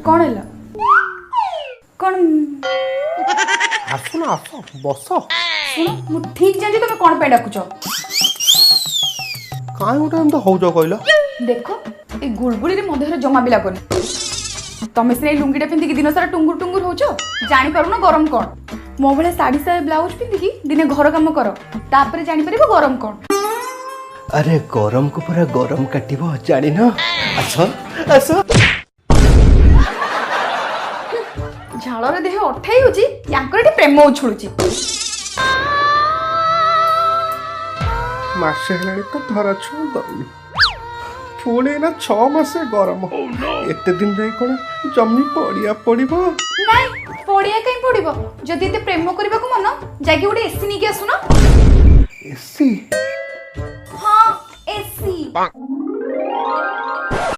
कौन है कौन आसु ना आस बस सुनो मु ठीक जानी तुम कौन पे डाकुच काहे गोटे एमती हौज कहल देखो ए गुलगुली रे मधुर जमा भी लागोनी तमे से लुंगीटा पिंधिकी दिन सारा टुंगुर टुंगुर होचो जानी पारुनो गरम कौन मो भले साड़ी साया ब्लाउज पिंधिकी दिने घर काम कर तापर जानी परिबो गरम कौन अरे गरम को पूरा गरम काटिबो जानी न आस आस झालर देह अठाई होची यांकर एटी प्रेम उछुळुची मासे हेलाणी तो धरा छुआ दउनी पुणी ना 6 मासे गरम एते दिन रही कोन जमी पड़िया पड़िबो नहीं पड़िया कहीं पड़िबो जदि एते प्रेम करबा को मन जाकी गोटे एसी नी के आसुना एसी हाँ एसी